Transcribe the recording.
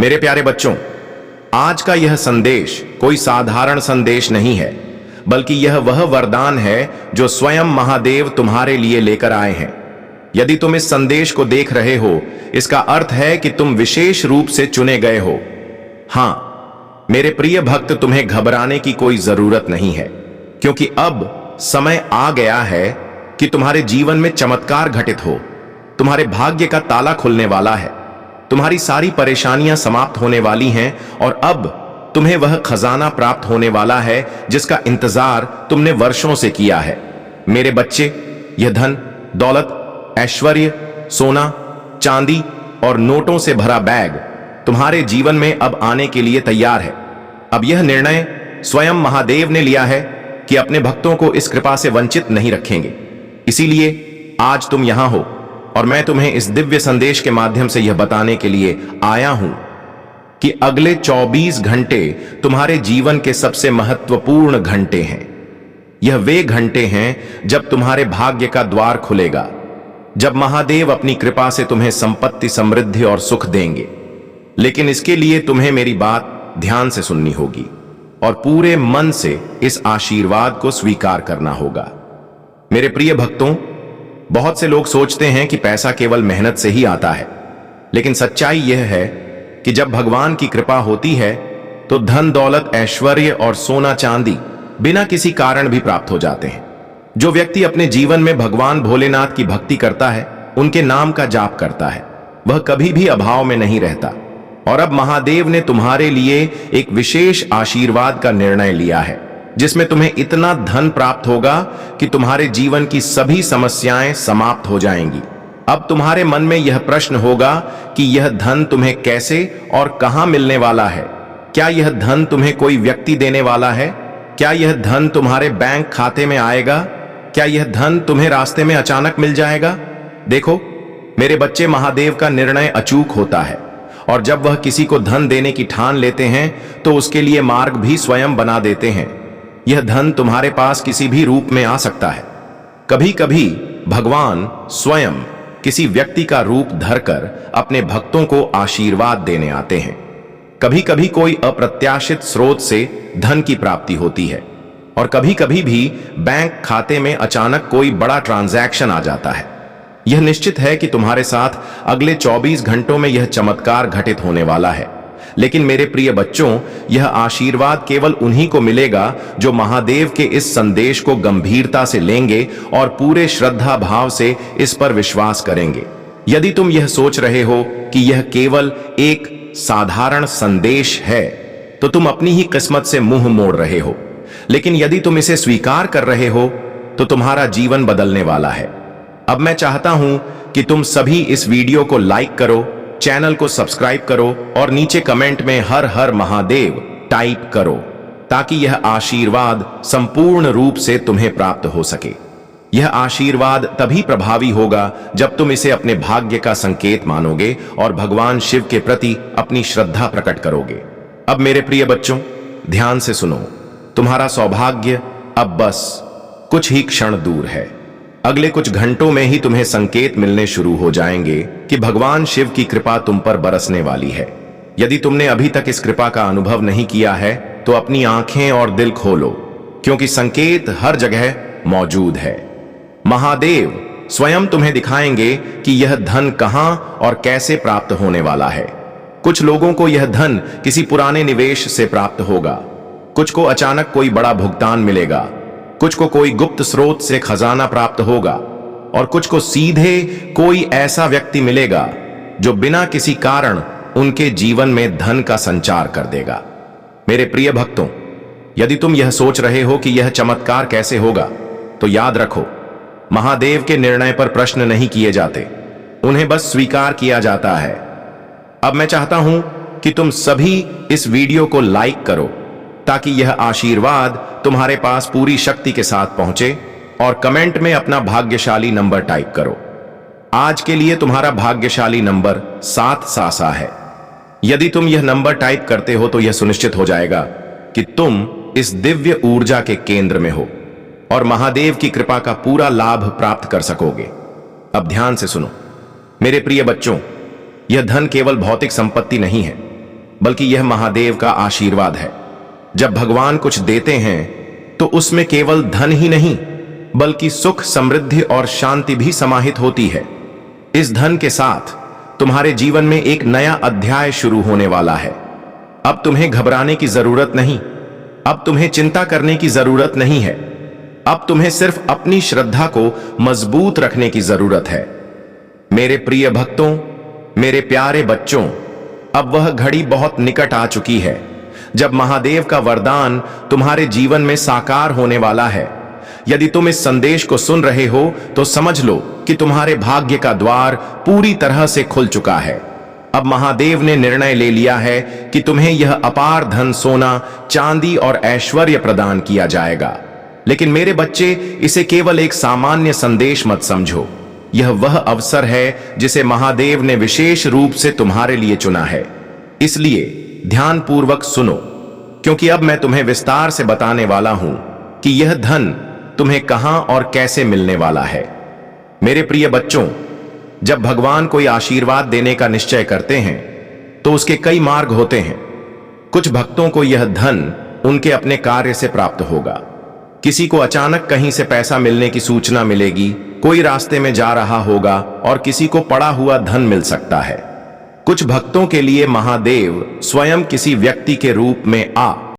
मेरे प्यारे बच्चों, आज का यह संदेश कोई साधारण संदेश नहीं है, बल्कि यह वह वरदान है जो स्वयं महादेव तुम्हारे लिए लेकर आए हैं। यदि तुम इस संदेश को देख रहे हो, इसका अर्थ है कि तुम विशेष रूप से चुने गए हो। हां, मेरे प्रिय भक्त, तुम्हें घबराने की कोई जरूरत नहीं है, क्योंकि अब समय आ गया है कि तुम्हारे जीवन में चमत्कार घटित हो। तुम्हारे भाग्य का ताला खुलने वाला है, तुम्हारी सारी परेशानियां समाप्त होने वाली हैं और अब तुम्हें वह खजाना प्राप्त होने वाला है जिसका इंतजार तुमने वर्षों से किया है। मेरे बच्चे, यह धन, दौलत, ऐश्वर्य, सोना, चांदी और नोटों से भरा बैग तुम्हारे जीवन में अब आने के लिए तैयार है। अब यह निर्णय स्वयं महादेव ने लिया है कि अपने भक्तों को इस कृपा से वंचित नहीं रखेंगे। इसीलिए आज तुम यहां हो और मैं तुम्हें इस दिव्य संदेश के माध्यम से यह बताने के लिए आया हूं कि अगले 24 घंटे तुम्हारे जीवन के सबसे महत्वपूर्ण घंटे हैं। यह वे घंटे हैं जब तुम्हारे भाग्य का द्वार खुलेगा, जब महादेव अपनी कृपा से तुम्हें संपत्ति, समृद्धि और सुख देंगे। लेकिन इसके लिए तुम्हें मेरी बात ध्यान से सुननी होगी और पूरे मन से इस आशीर्वाद को स्वीकार करना होगा। मेरे प्रिय भक्तों, बहुत से लोग सोचते हैं कि पैसा केवल मेहनत से ही आता है, लेकिन सच्चाई यह है कि जब भगवान की कृपा होती है तो धन, दौलत, ऐश्वर्य और सोना चांदी बिना किसी कारण भी प्राप्त हो जाते हैं। जो व्यक्ति अपने जीवन में भगवान भोलेनाथ की भक्ति करता है, उनके नाम का जाप करता है, वह कभी भी अभाव में नहीं रहता। और अब महादेव ने तुम्हारे लिए एक विशेष आशीर्वाद का निर्णय लिया है, जिसमें तुम्हें इतना धन प्राप्त होगा कि तुम्हारे जीवन की सभी समस्याएं समाप्त हो जाएंगी। अब तुम्हारे मन में यह प्रश्न होगा कि यह धन तुम्हें कैसे और कहां मिलने वाला है। क्या यह धन तुम्हें कोई व्यक्ति देने वाला है? क्या यह धन तुम्हारे बैंक खाते में आएगा? क्या यह धन तुम्हें रास्ते में अचानक मिल जाएगा? देखो मेरे बच्चे, महादेव का निर्णय अचूक होता है और जब वह किसी को धन देने की ठान लेते हैं तो उसके लिए मार्ग भी स्वयं बना देते हैं। यह धन तुम्हारे पास किसी भी रूप में आ सकता है। कभी कभी भगवान स्वयं किसी व्यक्ति का रूप धरकर अपने भक्तों को आशीर्वाद देने आते हैं। कभी कभी कोई अप्रत्याशित स्रोत से धन की प्राप्ति होती है और कभी कभी भी बैंक खाते में अचानक कोई बड़ा ट्रांजैक्शन आ जाता है। यह निश्चित है कि तुम्हारे साथ अगले 24 घंटों में यह चमत्कार घटित होने वाला है। लेकिन मेरे प्रिय बच्चों, यह आशीर्वाद केवल उन्हीं को मिलेगा जो महादेव के इस संदेश को गंभीरता से लेंगे और पूरे श्रद्धा भाव से इस पर विश्वास करेंगे। यदि तुम यह सोच रहे हो कि यह केवल एक साधारण संदेश है, तो तुम अपनी ही किस्मत से मुंह मोड़ रहे हो। लेकिन यदि तुम इसे स्वीकार कर रहे हो तो तुम्हारा जीवन बदलने वाला है। अब मैं चाहता हूं कि तुम सभी इस वीडियो को लाइक करो, चैनल को सब्सक्राइब करो और नीचे कमेंट में हर हर महादेव टाइप करो, ताकि यह आशीर्वाद संपूर्ण रूप से तुम्हें प्राप्त हो सके। यह आशीर्वाद तभी प्रभावी होगा जब तुम इसे अपने भाग्य का संकेत मानोगे और भगवान शिव के प्रति अपनी श्रद्धा प्रकट करोगे। अब मेरे प्रिय बच्चों, ध्यान से सुनो। तुम्हारा सौभाग्य अब बस कुछ ही क्षण दूर है। अगले कुछ घंटों में ही तुम्हें संकेत मिलने शुरू हो जाएंगे कि भगवान शिव की कृपा तुम पर बरसने वाली है। यदि तुमने अभी तक इस कृपा का अनुभव नहीं किया है तो अपनी आंखें और दिल खोलो, क्योंकि संकेत हर जगह मौजूद है। महादेव स्वयं तुम्हें दिखाएंगे कि यह धन कहां और कैसे प्राप्त होने वाला है। कुछ लोगों को यह धन किसी पुराने निवेश से प्राप्त होगा, कुछ को अचानक कोई बड़ा भुगतान मिलेगा, कुछ को कोई गुप्त स्रोत से खजाना प्राप्त होगा और कुछ को सीधे कोई ऐसा व्यक्ति मिलेगा जो बिना किसी कारण उनके जीवन में धन का संचार कर देगा। मेरे प्रिय भक्तों, यदि तुम यह सोच रहे हो कि यह चमत्कार कैसे होगा, तो याद रखो, महादेव के निर्णय पर प्रश्न नहीं किए जाते, उन्हें बस स्वीकार किया जाता है। अब मैं चाहता हूं कि तुम सभी इस वीडियो को लाइक करो, ताकि यह आशीर्वाद तुम्हारे पास पूरी शक्ति के साथ पहुंचे, और कमेंट में अपना भाग्यशाली नंबर टाइप करो। आज के लिए तुम्हारा भाग्यशाली नंबर 7 सासा है। यदि तुम यह नंबर टाइप करते हो तो यह सुनिश्चित हो जाएगा कि तुम इस दिव्य ऊर्जा के केंद्र में हो और महादेव की कृपा का पूरा लाभ प्राप्त कर सकोगे। अब ध्यान से सुनो मेरे प्रिय बच्चों, यह धन केवल भौतिक संपत्ति नहीं है, बल्कि यह महादेव का आशीर्वाद है। जब भगवान कुछ देते हैं तो उसमें केवल धन ही नहीं बल्कि सुख, समृद्धि और शांति भी समाहित होती है। इस धन के साथ तुम्हारे जीवन में एक नया अध्याय शुरू होने वाला है। अब तुम्हें घबराने की जरूरत नहीं, अब तुम्हें चिंता करने की जरूरत नहीं है। अब तुम्हें सिर्फ अपनी श्रद्धा को मजबूत रखने की जरूरत है। मेरे प्रिय भक्तों, मेरे प्यारे बच्चों, अब वह घड़ी बहुत निकट आ चुकी है जब महादेव का वरदान तुम्हारे जीवन में साकार होने वाला है। यदि तुम इस संदेश को सुन रहे हो तो समझ लो कि तुम्हारे भाग्य का द्वार पूरी तरह से खुल चुका है। अब महादेव ने निर्णय ले लिया है कि तुम्हें यह अपार धन, सोना, चांदी और ऐश्वर्य प्रदान किया जाएगा। लेकिन मेरे बच्चे, इसे केवल एक सामान्य संदेश मत समझो। यह वह अवसर है जिसे महादेव ने विशेष रूप से तुम्हारे लिए चुना है। इसलिए ध्यानपूर्वक सुनो, क्योंकि अब मैं तुम्हें विस्तार से बताने वाला हूं कि यह धन तुम्हें कहां और कैसे मिलने वाला है। मेरे प्रिय बच्चों, जब भगवान कोई आशीर्वाद देने का निश्चय करते हैं तो उसके कई मार्ग होते हैं। कुछ भक्तों को यह धन उनके अपने कार्य से प्राप्त होगा। किसी को अचानक कहीं से पैसा मिलने की सूचना मिलेगी, कोई रास्ते में जा रहा होगा और किसी को पड़ा हुआ धन मिल सकता है। कुछ भक्तों के लिए महादेव स्वयं किसी व्यक्ति के रूप में आ